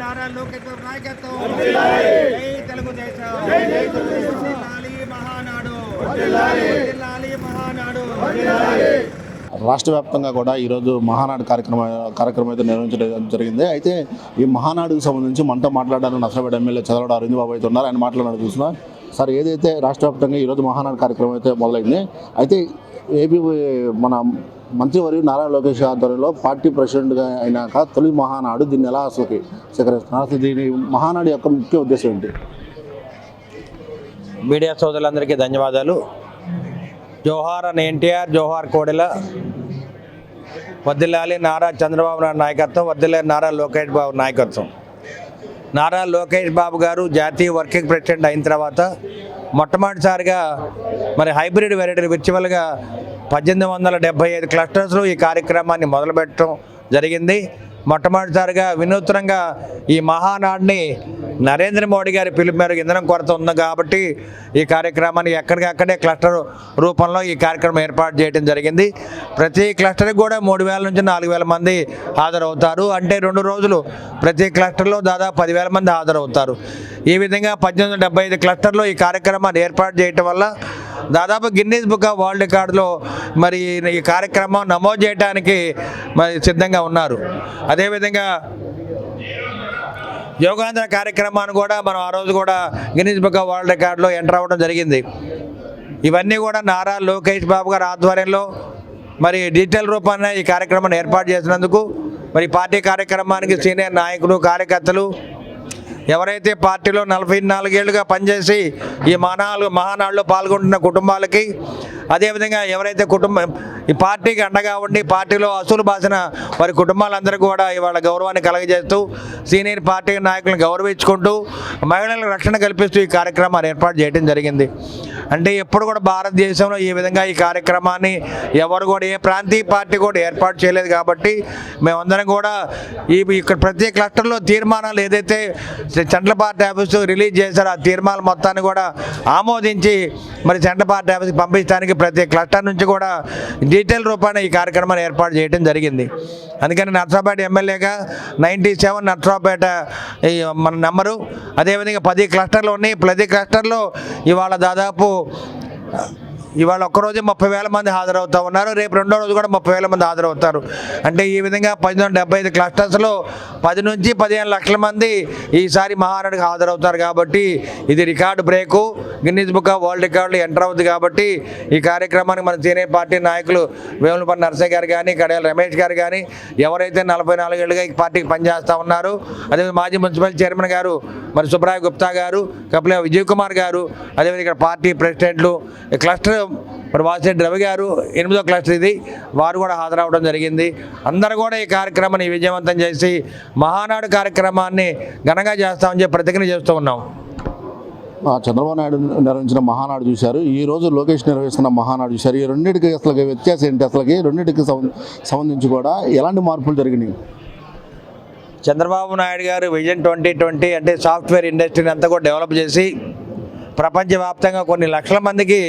నారా లోకేష్ బాబు నాయకత్వం. జై తెలుగుదేశం. మహానాడు. మహానాడు. రాష్ట్ర వ్యాప్తంగా కూడా ఈరోజు మహానాడు కార్యక్రమం అయితే నిర్వహించడం జరిగింది. అయితే ఈ మహానాడుకు సంబంధించి మనతో మాట్లాడడానికి నర్సరావుపేట ఎమ్మెల్యే చదలవాడ అరవింద్ బాబు అయితే ఉన్నారు. ఆయన మాట్లాడాలని చూస్తున్నా. సార్, ఏదైతే రాష్ట్ర వ్యాప్తంగా ఈరోజు మహానాడు కార్యక్రమం అయితే మొదలైంది, అయితే ఏపీ మన మంత్రివర్యులు నారా లోకేష్ ఆధ్వర్యంలో పార్టీ ప్రెసిడెంట్గా అయినాక తొలి మహానాడు దీన్ని ఎలా అసలుకి స్వీకరిస్తున్నారు? అసలు దీని మహానాడు యొక్క ముఖ్య ఉద్దేశం ఏంటి? మీడియా సోదరులందరికీ ధన్యవాదాలు. జోహార్ అని ఎన్టీఆర్, జోహార్ కోడెల. వర్ధిల్లాలి నారా చంద్రబాబు నాయుడు నాయకత్వం, వర్ధిల్లాలి నారా లోకేష్ బాబు నాయకత్వం. నారా లోకేష్ బాబు గారు జాతీయ వర్కింగ్ ప్రెసిడెంట్ అయిన తర్వాత మొట్టమొదటిసారిగా మరి హైబ్రిడ్ వెరైటీ విర్చువల్గా 1875 క్లస్టర్స్లో ఈ కార్యక్రమాన్ని మొదలుపెట్టడం జరిగింది. మొట్టమొదటిసారిగా వినూత్నంగా ఈ మహానాడుని నరేంద్ర మోడీ గారి పిలుపు మేరకు ఇంధనం కొరత ఉంది కాబట్టి ఈ కార్యక్రమాన్ని ఎక్కడికక్కడే క్లస్టర్ రూపంలో ఈ కార్యక్రమం ఏర్పాటు చేయడం జరిగింది. ప్రతి క్లస్టర్కి కూడా 3000 నుంచి 4000 మంది హాజరవుతారు. అంటే 2 రోజులు ప్రతి క్లస్టర్లో దాదాపు 10,000 మంది హాజరవుతారు. ఈ విధంగా 1875 క్లస్టర్లో ఈ కార్యక్రమాన్ని ఏర్పాటు చేయటం వల్ల దాదాపు గిన్నీస్ బుక్ ఆఫ్ వరల్డ్ రికార్డులో మరి ఈ కార్యక్రమం నమోదు చేయడానికి మరి సిద్ధంగా ఉన్నారు. అదేవిధంగా యోగాంధ్ర కార్యక్రమాన్ని కూడా మనం ఆ రోజు కూడా గిన్నీస్ బుక్ ఆఫ్ వరల్డ్ రికార్డులో ఎంటర్ అవ్వడం జరిగింది. ఇవన్నీ కూడా నారా లోకేష్ బాబు గారి ఆధ్వర్యంలో మరి డిజిటల్ రూపాన్ని ఈ కార్యక్రమాన్ని ఏర్పాటు చేసినందుకు మరి పార్టీ కార్యక్రమానికి సీనియర్ నాయకులు, కార్యకర్తలు, ఎవరైతే పార్టీలో 44 ఏళ్ళుగా పనిచేసి ఈ మహానాడులో పాల్గొంటున్న కుటుంబాలకి, అదేవిధంగా ఎవరైతే ఈ పార్టీకి అండగా ఉండి పార్టీలో అసూలు బాసిన వారి కుటుంబాలందరికీ కూడా ఇవాళ గౌరవాన్ని కలగజేస్తూ సీనియర్ పార్టీ నాయకులను గౌరవించుకుంటూ మహిళలకు రక్షణ కల్పిస్తూ ఈ కార్యక్రమాన్ని ఏర్పాటు చేయడం జరిగింది. అంటే ఎప్పుడు కూడా భారతదేశంలో ఈ విధంగా ఈ కార్యక్రమాన్ని ఎవరు కూడా ఏ ప్రాంతీయ పార్టీ కూడా ఏర్పాటు చేయలేదు. కాబట్టి మేమందరం కూడా ఇక్కడ ప్రతి క్లస్టర్లో తీర్మానాలు ఏదైతే సెంట్రల్ పార్టీ ఆఫీసు రిలీజ్ చేశారో ఆ తీర్మానాలు మొత్తాన్ని కూడా ఆమోదించి మరి సెంట్రల్ పార్టీ ఆఫీస్కి పంపించడానికి ప్రతి క్లస్టర్ నుంచి కూడా డీటెయిల్ రూపాన ఈ కార్యక్రమాన్ని ఏర్పాటు చేయడం జరిగింది. అందుకని నర్సరావుపేట ఎమ్మెల్యేగా 97 నర్సరావుపేట మన నెంబరు. అదేవిధంగా 10 క్లస్టర్లు ఉన్నాయి. ప్రతి క్లస్టర్లో ఇవాళ ఒక్కరోజు 30,000 మంది హాజరవుతూ ఉన్నారు. రేపు 2వ రోజు కూడా 30,000 మంది హాజరవుతారు. అంటే ఈ విధంగా 1875 క్లస్టర్స్లో 10 నుంచి 15 లక్షల మంది ఈసారి మహానాడుకి హాజరవుతారు. కాబట్టి ఇది record break, Guinness book of world రికార్డులు ఎంటర్ అవుతుంది. కాబట్టి ఈ కార్యక్రమానికి మన సీనియర్ పార్టీ నాయకులు వేములపల్లి నరసయ్య గారు కానీ, కడియాల రమేష్ గారు కానీ, ఎవరైతే 44 ఏళ్ళుగా ఈ పార్టీకి పనిచేస్తూ ఉన్నారు, అదే మాజీ మున్సిపల్ చైర్మన్ గారు మరి సుబ్రాయ గుప్తా గారు, కపిల విజయ్ కుమార్ గారు, అదేవిధంగా ఇక్కడ పార్టీ ప్రెసిడెంట్లు, క్లస్టర్ మరి వాసిరెడ్డి రవి గారు 8వ క్లస్టర్ ఇది, వారు కూడా హాజరవడం జరిగింది. అందరూ కూడా ఈ కార్యక్రమాన్ని విజయవంతం చేసి మహానాడు కార్యక్రమాన్ని ఘనంగా చేస్తామని చెప్పి ప్రతిజ్ఞ చేస్తూ ఉన్నాం. చంద్రబాబు నాయుడు నిర్వహించిన మహానాడు చూశారు, ఈరోజు లోకేష్ నిర్వహిస్తున్న మహానాడు చూశారు. ఈ రెండింటికి అసలు వ్యత్యాసం ఏంటి? అసలుకి రెండింటికి సంబంధించి కూడా ఎలాంటి మార్పులు జరిగినాయి? చంద్రబాబు నాయుడు గారు విజన్ 2020 అంటే సాఫ్ట్వేర్ ఇండస్ట్రీని అంతా కూడా డెవలప్ చేసి ప్రపంచవ్యాప్తంగా కొన్ని లక్షల మందికి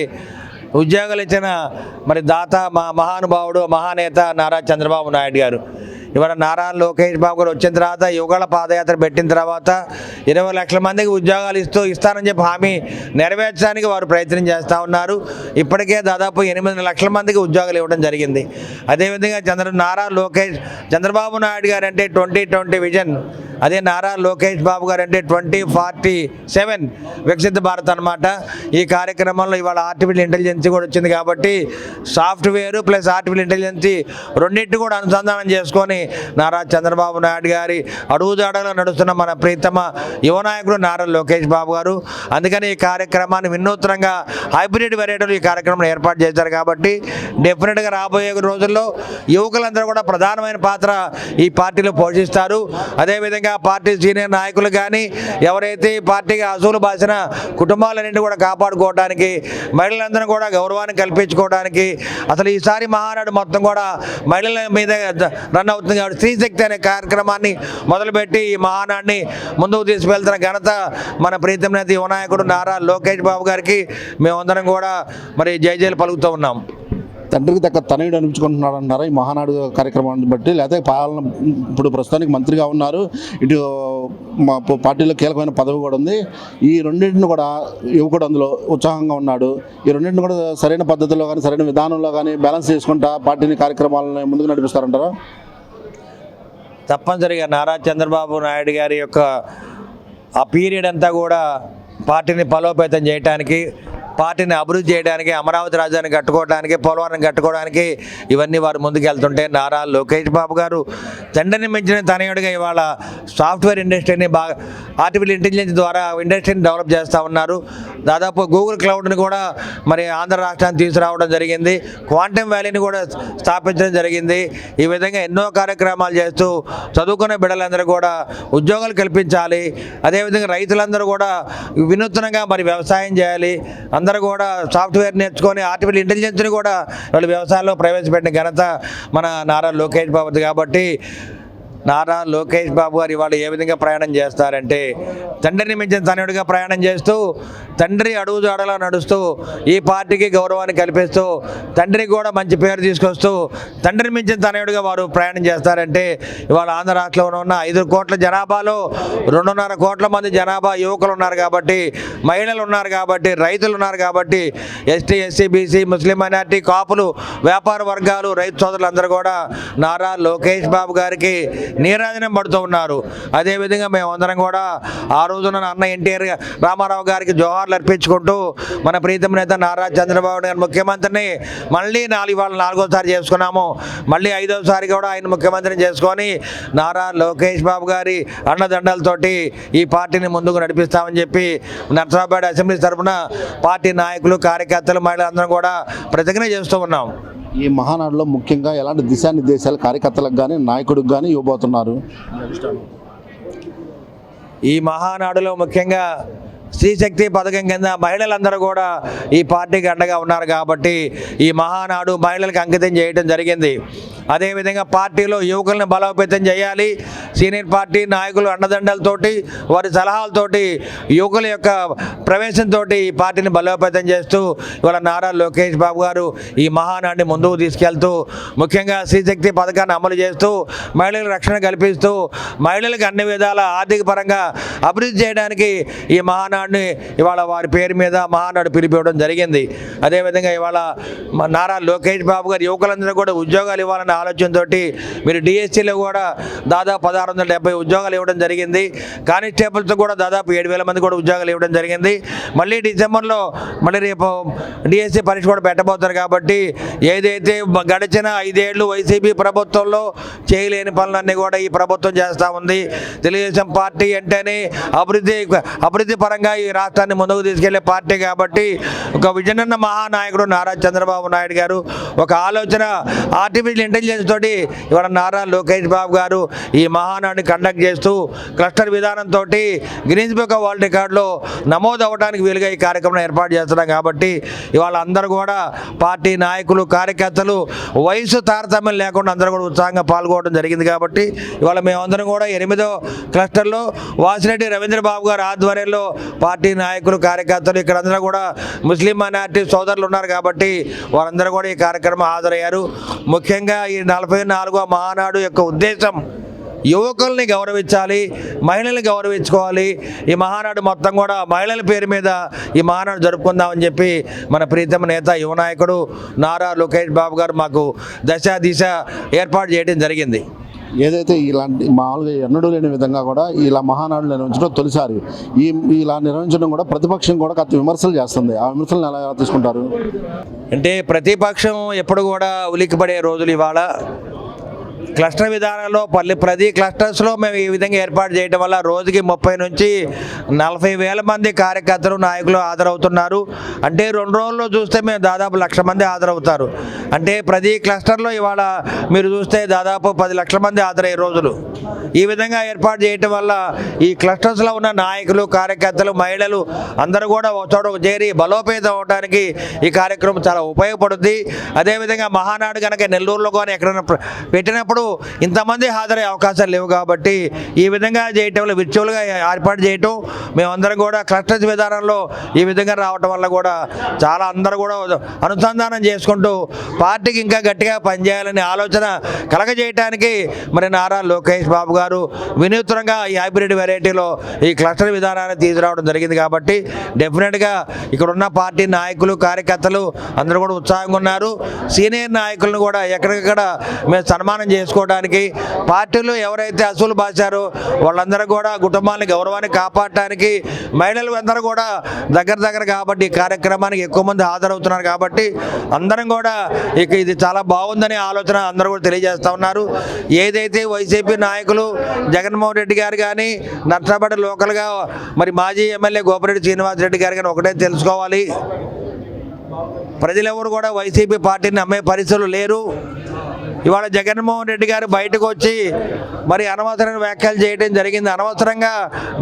ఉద్యోగాలు ఇచ్చిన మరి దాత మహానుభావుడు, మహానేత నారా చంద్రబాబు నాయుడు గారు. ఇవాళ నారా లోకేష్ బాబు గారు వచ్చిన తర్వాత యుగళ పాదయాత్ర పెట్టిన తర్వాత 20 లక్షల మందికి ఉద్యోగాలు ఇస్తానని చెప్పి హామీ నెరవేర్చడానికి వారు ప్రయత్నం చేస్తూ ఉన్నారు. ఇప్పటికే దాదాపు 8 లక్షల మందికి ఉద్యోగాలు ఇవ్వడం జరిగింది. అదేవిధంగా నారా లోకేష్ చంద్రబాబు నాయుడు గారు అంటే 2020 విజన్, అదే నారా లోకేష్ బాబు గారు అంటే 2047 వికసిత భారత్ అనమాట. ఈ కార్యక్రమంలో ఇవాళ ఆర్టిఫిషియల్ ఇంటెలిజెన్స్ కూడా వచ్చింది. కాబట్టి సాఫ్ట్వేర్ ప్లస్ ఆర్టిఫిషియల్ ఇంటెలిజెన్స్ రెండింటిని కూడా అనుసంధానం చేసుకొని నారా చంద్రబాబు నాయుడు గారి అడుగుజాడలో నడుస్తున్న మన ప్రీతమ యువ నాయకుడు నారా లోకేష్ బాబు గారు. అందుకని ఈ కార్యక్రమాన్ని వినూత్నంగా హైబ్రిడ్ వెరైటీలు ఈ కార్యక్రమం ఏర్పాటు చేశారు. కాబట్టి డెఫినెట్గా రాబోయే రోజుల్లో యువకులందరూ కూడా ప్రధానమైన పాత్ర ఈ పార్టీలో పోషిస్తారు. అదేవిధంగా పార్టీ సీనియర్ నాయకులు కానీ, ఎవరైతే ఈ పార్టీకి అసూలు బాసిన కుటుంబాలన్నింటినీ కూడా కాపాడుకోవడానికి, మహిళలందరూ కూడా గౌరవాన్ని కల్పించుకోవడానికి, అసలు ఈసారి మహానాడు మొత్తం కూడా మహిళల మీద రన్ అవుతుంది. కాబట్టి స్త్రీ శక్తి అనే కార్యక్రమాన్ని మొదలుపెట్టి ఈ మహానాడిని ముందుకు తీసుకువెళ్తున్న ఘనత మన ప్రీతం నేత యువ నాయకుడు నారా లోకేష్ బాబు గారికి మేమందరం కూడా మరి జై జైలు పలుకుతూ ఉన్నాం. తండ్రికి తగ్గ తనయుడు అనిపించుకుంటున్నాడు అంటారా ఈ మహానాడు కార్యక్రమాన్ని బట్టి? లేకపోతే పాలన ఇప్పుడు ప్రస్తుతానికి మంత్రిగా ఉన్నారు, ఇటు మా పార్టీలో కీలకమైన పదవి కూడా ఉంది, ఈ రెండింటిని కూడా యువకుడు అందులో ఉత్సాహంగా ఉన్నాడు, ఈ రెండింటిని కూడా సరైన పద్ధతిలో కానీ సరైన విధానంలో కానీ బ్యాలెన్స్ చేసుకుంటా పార్టీని కార్యక్రమాలను ముందుకు నడిపిస్తారంటారా? తప్పనిసరిగా నారా చంద్రబాబు నాయుడు గారి యొక్క ఆ పీరియడ్ అంతా కూడా పార్టీని బలోపేతం చేయడానికి, పార్టీని అభివృద్ధి చేయడానికి, అమరావతి రాజధాని కట్టుకోవడానికి, పోలవరం కట్టుకోవడానికి ఇవన్నీ వారు ముందుకు వెళ్తుంటే నారా లోకేష్ బాబు గారు తండ్రిని మించిన తనయుడిగా ఇవాళ సాఫ్ట్వేర్ ఇండస్ట్రీని బాగా ఆర్టిఫిషియల్ ఇంటెలిజెన్స్ ద్వారా ఇండస్ట్రీని డెవలప్ చేస్తూ ఉన్నారు. దాదాపు గూగుల్ క్లౌడ్ని కూడా మరి ఆంధ్ర రాష్ట్రాన్ని తీసుకురావడం జరిగింది, క్వాంటమ్ వ్యాలీని కూడా స్థాపించడం జరిగింది. ఈ విధంగా ఎన్నో కార్యక్రమాలు చేస్తూ చదువుకునే బిడ్డలందరూ కూడా ఉద్యోగాలు కల్పించాలి, అదేవిధంగా రైతులందరూ కూడా వినూత్నంగా మరి వ్యవసాయం చేయాలి, అందరూ కూడా సాఫ్ట్వేర్ నేర్చుకొని ఆర్టిఫిషియల్ ఇంటెలిజెన్స్ని కూడా వాళ్ళు వ్యవసాయంలో ప్రవేశపెట్టిన ఘనత మన నారా లోకేష్ బాబుది. కాబట్టి నారా లోకేష్ బాబు గారు ఇవాళ ఏ విధంగా ప్రయాణం చేస్తారంటే తండ్రిని మించిన తనయుడిగా ప్రయాణం చేస్తూ, తండ్రి అడుగుజాడలా నడుస్తూ, ఈ పార్టీకి గౌరవాన్ని కల్పిస్తూ, తండ్రికి కూడా మంచి పేరు తీసుకొస్తూ తండ్రిని మించిన తనయుడిగా వారు ప్రయాణం చేస్తారంటే ఇవాళ ఆంధ్ర రాష్ట్రంలో ఉన్న 5 కోట్ల జనాభాలో 2.5 కోట్ల మంది జనాభా యువకులు ఉన్నారు కాబట్టి, మహిళలు ఉన్నారు కాబట్టి, రైతులు ఉన్నారు కాబట్టి, ఎస్టీ ఎస్సీ బీసీ ముస్లిం మైనార్టీ కాపులు వ్యాపార వర్గాలు రైతు సోదరులందరూ కూడా నారా లోకేష్ బాబు గారికి నీరాజనం పడుతూ ఉన్నారు. అదేవిధంగా మేమందరం కూడా ఆ రోజున అన్న ఎన్టీఆర్ రామారావు గారికి జోహార్లు అర్పించుకుంటూ మన ప్రీతం నేత నారా చంద్రబాబు గారు ముఖ్యమంత్రిని మళ్ళీ 4వసారి చేసుకున్నాము, మళ్ళీ 5వసారి కూడా ఆయన ముఖ్యమంత్రిని చేసుకొని నారా లోకేష్ బాబు గారి అండదండలతోటి ఈ పార్టీని ముందుకు నడిపిస్తామని చెప్పి నర్సరావుపేట అసెంబ్లీ తరఫున పార్టీ నాయకులు కార్యకర్తలు మహిళలందరం కూడా ప్రతిజ్ఞ చేస్తూ ఉన్నాం. ఈ మహానాడులో ముఖ్యంగా ఎలాంటి దిశానిర్దేశాలు కార్యకర్తలకు కానీ నాయకుడికి కానీ ఇవ్వబోతున్నారు? ఈ మహానాడులో ముఖ్యంగా స్త్రీశక్తి పథకం కింద మహిళలందరూ కూడా ఈ పార్టీకి అండగా ఉన్నారు కాబట్టి ఈ మహానాడు మహిళలకు అంకితం చేయడం జరిగింది. అదేవిధంగా పార్టీలో యువకులను బలోపేతం చేయాలి, సీనియర్ పార్టీ నాయకులు అండదండలతోటి వారి సలహాలతోటి యువకుల యొక్క ప్రవేశంతో ఈ పార్టీని బలోపేతం చేస్తూ ఇవాళ నారా లోకేష్ బాబు గారు ఈ మహానాడిని ముందుకు తీసుకెళ్తూ ముఖ్యంగా స్త్రీశక్తి పథకాన్ని అమలు చేస్తూ మహిళలకు రక్షణ కల్పిస్తూ మహిళలకు అన్ని విధాల ఆర్థిక పరంగా అభివృద్ధి చేయడానికి ఈ మహానాడిని ఇవాళ వారి పేరు మీద మహానాడు పిలిపివ్వడం జరిగింది. అదేవిధంగా ఇవాళ నారా లోకేష్ బాబు గారు యువకులందరూ కూడా ఉద్యోగాలు ఇవ్వాలన్న ఆలోచనతో మీరు డిఎస్సీలో కూడా దాదాపు 1670 ఉద్యోగాలు ఇవ్వడం జరిగింది, కానిస్టేబుల్స్ కూడా దాదాపు 7000 మంది కూడా ఉద్యోగాలు ఇవ్వడం జరిగింది. మళ్ళీ డిసెంబర్లో మళ్ళీ రేపు డిఎస్సీ పరీక్ష కూడా పెట్టబోతారు కాబట్టి ఏదైతే గడిచిన 5 ఏళ్ళు వైసీపీ ప్రభుత్వంలో చేయలేని పనులన్నీ కూడా ఈ ప్రభుత్వం చేస్తూ ఉంది. తెలుగుదేశం పార్టీ అంటేనే అభివృద్ధి పరంగా ఈ రాష్ట్రాన్ని ముందుకు తీసుకెళ్లే పార్టీ కాబట్టి ఒక విజనన్న మహానాయకుడు నారా చంద్రబాబు నాయుడు గారు ఒక ఆలోచన ఆర్టిఫిషియల్ ఇంటెలిజెన్స్ తోటి ఇవాళ నారా లోకేష్ బాబు గారు ఈ మహానాడిని కండక్ట్ చేస్తూ క్లస్టర్ విధానంతో గిన్నీస్ బుక్ ఆఫ్ వరల్డ్ రికార్డులో నమోదు అవ్వడానికి వీలుగా ఈ కార్యక్రమం ఏర్పాటు చేస్తున్నాం. కాబట్టి ఇవాళ అందరూ కూడా పార్టీ నాయకులు కార్యకర్తలు వయసు తారతమ్యం లేకుండా అందరూ కూడా ఉత్సాహంగా పాల్గొనడం జరిగింది. కాబట్టి ఇవాళ మేమందరం కూడా 8వ క్లస్టర్లో వాసిరెడ్డి రవీంద్రబాబు గారు ఆధ్వర్యంలో పార్టీ నాయకులు కార్యకర్తలు ఇక్కడ అందరూ కూడా ముస్లిం మైనార్టీ సోదరులు ఉన్నారు కాబట్టి వారందరూ కూడా ఈ కార్యక్రమం హాజరయ్యారు. ముఖ్యంగా ఈ 44వ మహానాడు యొక్క ఉద్దేశం యువకుల్ని గౌరవించాలి, మహిళల్ని గౌరవించుకోవాలి. ఈ మహానాడు మొత్తం కూడా మహిళల పేరు మీద ఈ మహానాడు జరుపుకుందామని చెప్పి మన ప్రీతమ నేత యువ నాయకుడు నారా లోకేష్ బాబు గారు మాకు దిశ ఏర్పాటు చేయడం జరిగింది. ఏదైతే ఇలాంటి మామూలుగా ఎన్నడూ లేని విధంగా కూడా ఇలా మహానాడు నిర్వహించడం తొలిసారి. ఇలా నిర్వహించడం కూడా ప్రతిపక్షం కూడా కాస్త విమర్శలు చేస్తుంది. ఆ విమర్శలను ఎలా తీసుకుంటారు? అంటే ప్రతిపక్షం ఎప్పుడు కూడా ఉలిక్కిపడే రోజులు ఇవాళ. క్లస్టర్ విధానంలో ప్రతి క్లస్టర్స్లో మేము ఈ విధంగా ఏర్పాటు చేయడం వల్ల రోజుకి 30 నుంచి 40,000 మంది కార్యకర్తలు నాయకులు హాజరవుతున్నారు. అంటే 2 రోజుల్లో చూస్తే మేము దాదాపు 1,00,000 మంది హాజరవుతారు. అంటే ప్రతి క్లస్టర్లో ఇవాళ మీరు చూస్తే దాదాపు 10 లక్షల మంది హాజరయ్యే రోజులు. ఈ విధంగా ఏర్పాటు చేయటం వల్ల ఈ క్లస్టర్స్లో ఉన్న నాయకులు కార్యకర్తలు మహిళలు అందరూ కూడా ఒక చోట చేరి బలోపేతం అవడానికి ఈ కార్యక్రమం చాలా ఉపయోగపడుద్ది. అదేవిధంగా మహానాడు కనుక నెల్లూరులో కానీ ఎక్కడైనా పెట్టినప్పుడు ఉన్నప్పుడు ఇంతమంది హాజరయ్యే అవకాశాలు లేవు కాబట్టి ఈ విధంగా చేయటంలో విర్చువల్గా ఏర్పాటు చేయటం, మేమందరం కూడా క్లస్టర్స్ విధానంలో ఈ విధంగా రావటం వల్ల కూడా చాలా అందరూ కూడా అనుసంధానం చేసుకుంటూ పార్టీకి ఇంకా గట్టిగా పనిచేయాలనే ఆలోచన కలగజేయడానికి మరి నారా లోకేష్ బాబు గారు వినూత్నంగా ఈ హైబ్రిడ్ వెరైటీలో ఈ క్లస్టర్ విధానాన్ని తీసుకురావడం జరిగింది. కాబట్టి డెఫినెట్గా ఇక్కడ ఉన్న పార్టీ నాయకులు కార్యకర్తలు అందరూ కూడా ఉత్సాహంగా ఉన్నారు. సీనియర్ నాయకులను కూడా ఎక్కడికక్కడ మేము సన్మానం చేసుకోవడానికి, పార్టీలో ఎవరైతే అసూలు బాశారో వాళ్ళందరూ కూడా కుటుంబాన్ని గౌరవాన్ని కాపాడటానికి మహిళలు అందరూ కూడా దగ్గర కాబట్టి ఈ కార్యక్రమానికి ఎక్కువ మంది హాజరవుతున్నారు. కాబట్టి అందరం కూడా ఇక ఇది చాలా బాగుందనే ఆలోచన అందరూ కూడా తెలియజేస్తూ ఉన్నారు. ఏదైతే వైసీపీ నాయకులు జగన్మోహన్ రెడ్డి గారు కానీ నర్సాపేట లోకల్గా మరి మాజీ ఎమ్మెల్యే గోపిరెడ్డి శ్రీనివాసరెడ్డి గారు కానీ ఒకటే తెలుసుకోవాలి, ప్రజలెవరు కూడా వైసీపీ పార్టీని నమ్మే పరిస్థితులు లేరు. ఇవాళ జగన్మోహన్ రెడ్డి గారు బయటకు వచ్చి మరి అనవసరమైన వ్యాఖ్యలు చేయడం జరిగింది. అనవసరంగా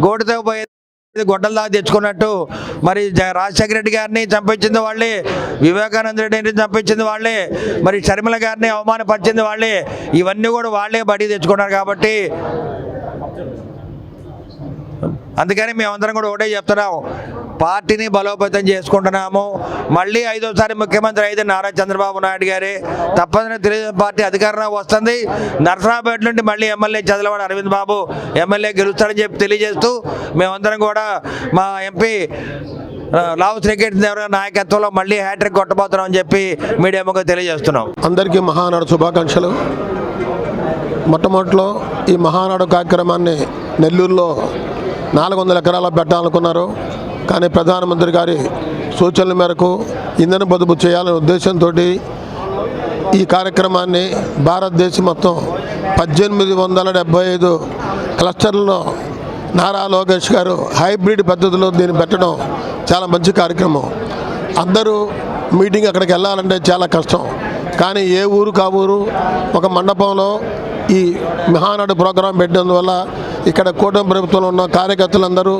గోటితో పోయే గొడ్డల దాకా తెచ్చుకున్నట్టు మరి రాజశేఖర రెడ్డి గారిని చంపించింది వాళ్ళే, వివేకానంద రెడ్డిని చంపించింది వాళ్ళే, మరి షర్మిల గారిని అవమానపరిచింది వాళ్ళే. ఇవన్నీ కూడా వాళ్ళే బడి తెచ్చుకున్నారు. కాబట్టి అందుకని మేమందరం కూడా ఒకటే చెప్తున్నాం, పార్టీని బలోపేతం చేసుకుంటున్నాము. మళ్ళీ 5వసారి ముఖ్యమంత్రి అయితే నారా చంద్రబాబు నాయుడు గారే. తప్పనిసరిగా తెలుగుదేశం పార్టీ అధికారంలో వస్తుంది. నర్సరావుపేట నుండి మళ్ళీ ఎమ్మెల్యే చదలవాడ అరవింద్ బాబు ఎమ్మెల్యే గెలుస్తారని చెప్పి తెలియజేస్తూ మేమందరం కూడా మా ఎంపీ లావు శ్రీకృష్ణ నాయకత్వంలో మళ్ళీ హ్యాట్రిక్ కొట్టబోతున్నామని చెప్పి మీడియా ముఖంగా తెలియజేస్తున్నాం. అందరికీ మహానాడు శుభాకాంక్షలు. మొట్టమొదటిలో ఈ మహానాడు కార్యక్రమాన్ని నెల్లూరులో 400 ఎకరాల పెట్టాలనుకున్నారు. కానీ ప్రధానమంత్రి గారి సూచనల మేరకు ఇంధన పొదుపు చేయాలనే ఉద్దేశంతో ఈ కార్యక్రమాన్ని భారతదేశం మొత్తం 1875 క్లస్టర్లలో నారా లోకేష్ గారు హైబ్రిడ్ పద్ధతిలో దీన్ని పెట్టడం చాలా మంచి కార్యక్రమం. అందరూ మీటింగ్ అక్కడికి వెళ్ళాలంటే చాలా కష్టం. కానీ ఏ ఊరు కా ఊరు ఒక మండపంలో ఈ మహానాడు ప్రోగ్రాం పెట్టినందువల్ల ఇక్కడ కూటమి ప్రభుత్వంలో ఉన్న కార్యకర్తలందరూ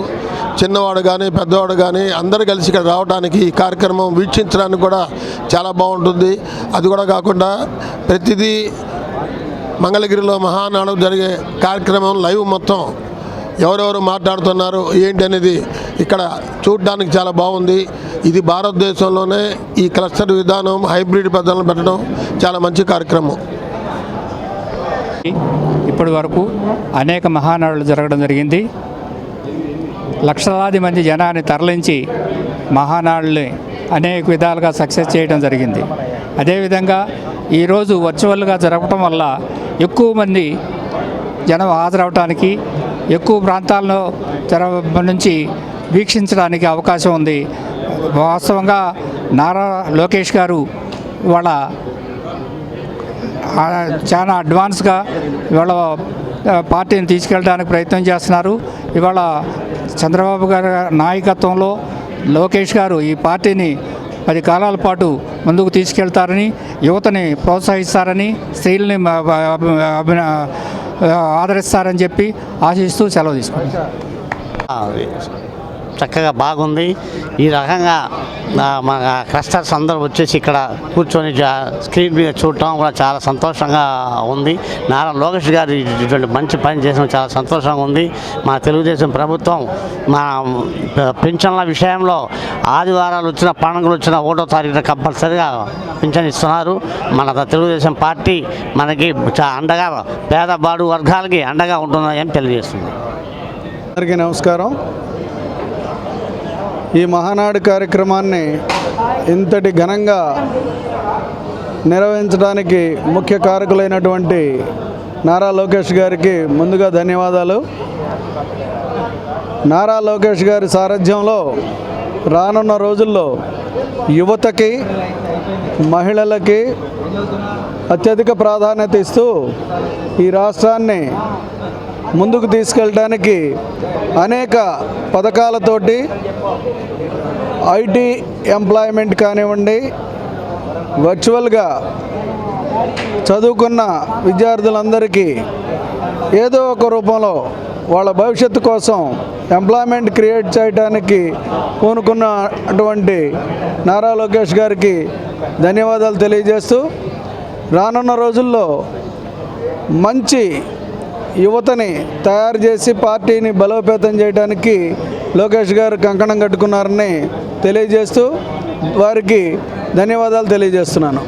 చిన్నవాడు కానీ పెద్దవాడు కానీ అందరూ కలిసి ఇక్కడ రావడానికి ఈ కార్యక్రమం వీక్షించడానికి కూడా చాలా బాగుంటుంది. అది కూడా కాకుండా ప్రతిదీ మంగళగిరిలో మహానాడు జరిగే కార్యక్రమం లైవ్ మొత్తం ఎవరెవరు మాట్లాడుతున్నారు ఏంటి అనేది ఇక్కడ చూడడానికి చాలా బాగుంది. ఇది భారతదేశంలోనే ఈ క్లస్టర్ విధానం హైబ్రిడ్ పద్ధతులను పెట్టడం చాలా మంచి కార్యక్రమం. ఇప్పటి వరకు అనేక మహానాడులు జరగడం జరిగింది. లక్షలాది మంది జనాన్ని తరలించి మహానాడుల్ని అనేక విధాలుగా సక్సెస్ చేయడం జరిగింది. అదేవిధంగా ఈరోజు వర్చువల్గా జరగటం వల్ల ఎక్కువ మంది జనం హాజరవటానికి, ఎక్కువ ప్రాంతాల్లో నుంచి వీక్షించడానికి అవకాశం ఉంది. వాస్తవంగా నారా లోకేష్ గారు ఇవాళ చాలా అడ్వాన్స్గా ఇవాళ పార్టీని తీసుకెళ్ళడానికి ప్రయత్నం చేస్తున్నారు. ఇవాళ చంద్రబాబు గారి నాయకత్వంలో లోకేష్ గారు ఈ పార్టీని 10 కాలాల పాటు ముందుకు తీసుకెళ్తారని, యువతని ప్రోత్సహిస్తారని, స్త్రీలని ఆదరిస్తారని చెప్పి ఆశిస్తూ సెలవు తీసుకుంటారు. చక్కగా బాగుంది. ఈ రకంగా మన క్లస్టర్స్ అందరూ వచ్చేసి ఇక్కడ కూర్చొని స్క్రీన్ మీద చూడటం కూడా చాలా సంతోషంగా ఉంది. నారా లోకేష్ గారు ఇటువంటి మంచి పని చేసిన చాలా సంతోషంగా ఉంది. మన తెలుగుదేశం ప్రభుత్వం మన పింఛన్ల విషయంలో ఆదివారాలు వచ్చిన పండుగలు వచ్చిన 1వ తారీఖున కంపల్సరీగా పింఛన్ ఇస్తున్నారు. మన తెలుగుదేశం పార్టీ మనకి అండగా పేదబాడు వర్గాలకి అండగా ఉంటుందని తెలియజేస్తుంది. అందరికీ నమస్కారం. ఈ మహానాడు కార్యక్రమాన్ని ఇంతటి ఘనంగా నిర్వహించడానికి ముఖ్య కారకులైనటువంటి నారా లోకేష్ గారికి ముందుగా ధన్యవాదాలు. నారా లోకేష్ గారి సారథ్యంలో రానున్న రోజుల్లో యువతకి, మహిళలకి అత్యధిక ప్రాధాన్యత ఇస్తూ ఈ రాష్ట్రాన్ని ముందుకు తీసుకెళ్ళడానికి అనేక పథకాలతోటి ఐటీ ఎంప్లాయ్మెంట్ కానివ్వండి, వర్చువల్గా చదువుకున్న విద్యార్థులందరికీ ఏదో ఒక రూపంలో వాళ్ళ భవిష్యత్తు కోసం ఎంప్లాయ్మెంట్ క్రియేట్ చేయడానికి పూనుకున్నటువంటి నారా లోకేష్ గారికి ధన్యవాదాలు తెలియజేస్తూ రానున్న రోజుల్లో మంచి యువతని తయారు చేసి పార్టీని బలోపేతం చేయడానికి లోకేష్ గారు కంకణం కట్టుకున్నారని తెలియజేస్తూ వారికి ధన్యవాదాలు తెలియజేస్తున్నాను.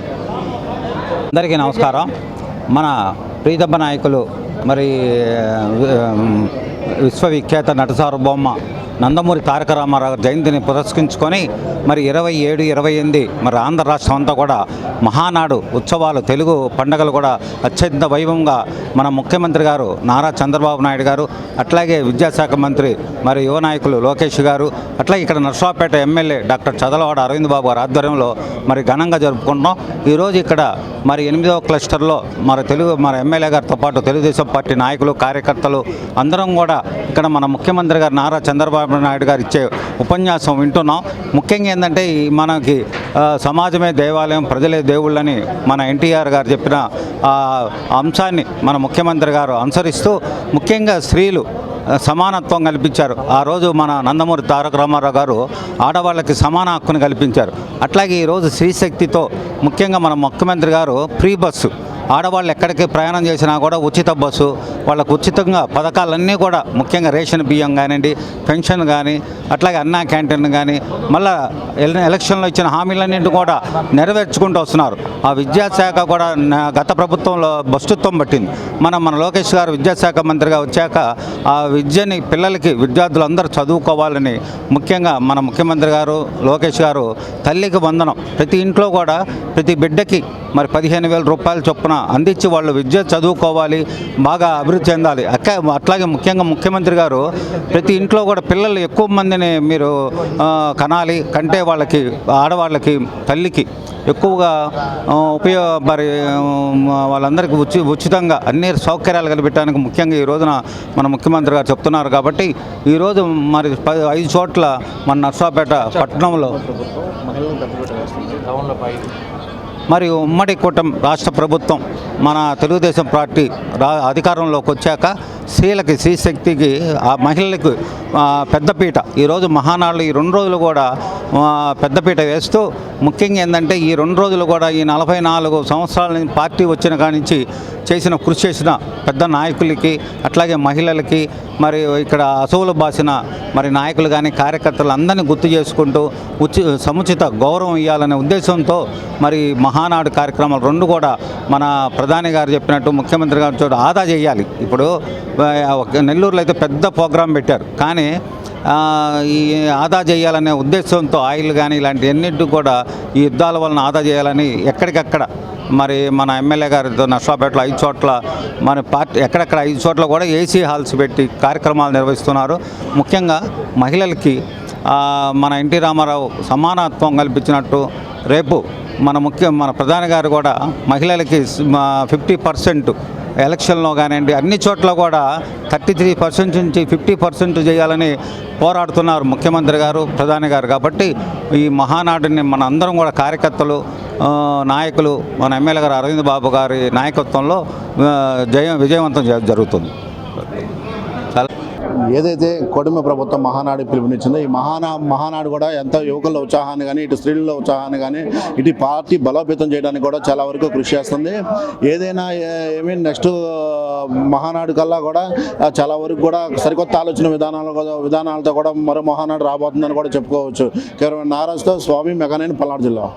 అందరికీ నమస్కారం. మన ప్రీతమ నాయకులు మరి విశ్వవిఖ్యాత నట సార్వభౌమ నందమూరి తారక రామారావు జయంతిని పురస్కరించుకొని మరి 27, 28 మరి ఆంధ్ర రాష్ట్రం అంతా కూడా మహానాడు ఉత్సవాలు, తెలుగు పండుగలు కూడా అత్యంత వైభవంగా మన ముఖ్యమంత్రి గారు నారా చంద్రబాబు నాయుడు గారు, అట్లాగే విద్యాశాఖ మంత్రి మరి యువ నాయకులు లోకేష్ గారు, అట్లాగే ఇక్కడ నర్సాపేట ఎమ్మెల్యే డాక్టర్ చదలవాడ అరవింద్ బాబు గారి ఆధ్వర్యంలో మరి ఘనంగా జరుపుకుంటున్నాం. ఈరోజు ఇక్కడ మరి 8వ క్లస్టర్లో మన ఎమ్మెల్యే గారితో పాటు తెలుగుదేశం పార్టీ నాయకులు, కార్యకర్తలు అందరం కూడా ఇక్కడ మన ముఖ్యమంత్రి గారు నారా చంద్రబాబు నాయుడు గారు ఇచ్చే ఉపన్యాసం వింటున్నాం. ముఖ్యంగా ఏంటంటే మనకి సమాజమే దేవాలయం, ప్రజలే దేవుళ్ళని మన ఎన్టీఆర్ గారు చెప్పిన అంశాన్ని మన ముఖ్యమంత్రి గారు అనుసరిస్తూ ముఖ్యంగా స్త్రీలు సమానత్వం కల్పించారు. ఆ రోజు మన నందమూరి తారక రామారావు గారు ఆడవాళ్ళకి సమాన హక్కును కల్పించారు. అట్లాగే ఈరోజు స్త్రీశక్తితో ముఖ్యంగా మన ముఖ్యమంత్రి గారు ఫ్రీ బస్సు, ఆడవాళ్ళు ఎక్కడికి ప్రయాణం చేసినా కూడా ఉచిత బస్సు, వాళ్ళకు ఉచితంగా పథకాలన్నీ కూడా ముఖ్యంగా రేషన్ బియ్యం కానివ్వండి, పెన్షన్ కానీ, అట్లాగే అన్నా క్యాంటీన్ కానీ, మళ్ళీ ఎలక్షన్లో ఇచ్చిన హామీలన్నింటి కూడా నెరవేర్చుకుంటూ వస్తున్నారు. ఆ విద్యాశాఖ కూడా గత ప్రభుత్వంలో భ్రష్టత్వం పట్టింది. మన లోకేష్ గారు విద్యాశాఖ మంత్రిగా వచ్చాక ఆ విద్యని పిల్లలకి, విద్యార్థులందరూ చదువుకోవాలని ముఖ్యంగా మన ముఖ్యమంత్రి గారు లోకేష్ గారు తల్లికి వందనం, ప్రతి ఇంట్లో కూడా ప్రతి బిడ్డకి మరి 15,000 రూపాయల చొప్పున అందించి వాళ్ళు విద్య చదువుకోవాలి, బాగా అభివృద్ధి చెందాలి. అట్లాగే ముఖ్యంగా ముఖ్యమంత్రి గారు ప్రతి ఇంట్లో కూడా పిల్లలు ఎక్కువ మందిని మీరు కనాలి, కంటే వాళ్ళకి ఆడవాళ్ళకి తల్లికి ఎక్కువగా మరి వాళ్ళందరికీ ఉచితంగా అన్ని సౌకర్యాలు కల్పించడానికి ముఖ్యంగా ఈ రోజున మన ముఖ్యమంత్రి గారు చెప్తున్నారు. కాబట్టి ఈరోజు మరి 5 చోట్ల మన నర్సాపేట పట్టణంలో మరి ఉమ్మడి కూటమి రాష్ట్ర ప్రభుత్వం మన తెలుగుదేశం పార్టీ అధికారంలోకి వచ్చాక స్త్రీలకి, స్త్రీశక్తికి, ఆ మహిళలకు పెద్దపీట ఈరోజు మహానాడులు ఈ 2 రోజులు కూడా పెద్దపీట వేస్తూ ముఖ్యంగా ఏంటంటే ఈ 2 రోజులు కూడా ఈ 44 సంవత్సరాల నుంచి పార్టీ వచ్చిన కాడి నుంచి కృషి చేసిన పెద్ద నాయకులకి, అట్లాగే మహిళలకి, మరి ఇక్కడ అసూలు బాసిన మరి నాయకులు కానీ కార్యకర్తలు అందరినీ గుర్తు చేసుకుంటూ సముచిత గౌరవం ఇవ్వాలనే ఉద్దేశంతో మరి మహానాడు కార్యక్రమాలు 2 కూడా మన ప్రధాని గారు చెప్పినట్టు ముఖ్యమంత్రి గారు చోటు ఆదా చేయాలి. ఇప్పుడు నెల్లూరులో అయితే పెద్ద ప్రోగ్రాం పెట్టారు, కానీ ఈ ఆదా చేయాలనే ఉద్దేశంతో ఆయిల్ కానీ ఇలాంటి అన్నింటికి కూడా ఈ యుద్ధాల వలన ఆదా చేయాలని ఎక్కడికక్కడ మరి మన ఎమ్మెల్యే గారితో నర్సాపేటలో 5 చోట్ల మన పార్టీ ఎక్కడెక్కడ 5 చోట్ల కూడా ఏసీ హాల్స్ పెట్టి కార్యక్రమాలు నిర్వహిస్తున్నారు. ముఖ్యంగా మహిళలకి మన ఎన్టీ రామారావు సమానత్వం కల్పించినట్టు రేపు మన ప్రధాని గారు కూడా మహిళలకి 50% ఎలక్షన్లో కానివ్వండి అన్ని చోట్ల కూడా 33% నుంచి 50% చేయాలని పోరాడుతున్నారు ముఖ్యమంత్రి గారు, ప్రధాని గారు. కాబట్టి ఈ మహానాడుని మన అందరం కూడా కార్యకర్తలు, నాయకులు, మన ఎమ్మెల్యే గారు అరవింద్ బాబు గారి నాయకత్వంలో విజయవంతం జరుగుతుంది. ఏదైతే కూటమి ప్రభుత్వం మహానాడు పిలుపునిచ్చిందో ఈ మహానాడు కూడా ఎంత యువకుల ఉత్సాహాన్ని కానీ, ఇటు స్త్రీల ఉత్సాహాన్ని కానీ, ఇటు పార్టీ బలోపేతం చేయడానికి కూడా చాలా వరకు కృషి చేస్తుంది. ఏదైనా నెక్స్ట్ మహానాడు కల్లా కూడా చాలా వరకు కూడా సరికొత్త ఆలోచన విధానాలతో కూడా మరో మహానాడు రాబోతుందని కూడా చెప్పుకోవచ్చు. కేవలం నారాజ్తో స్వామి మెకానేని పల్నాడు జిల్లా.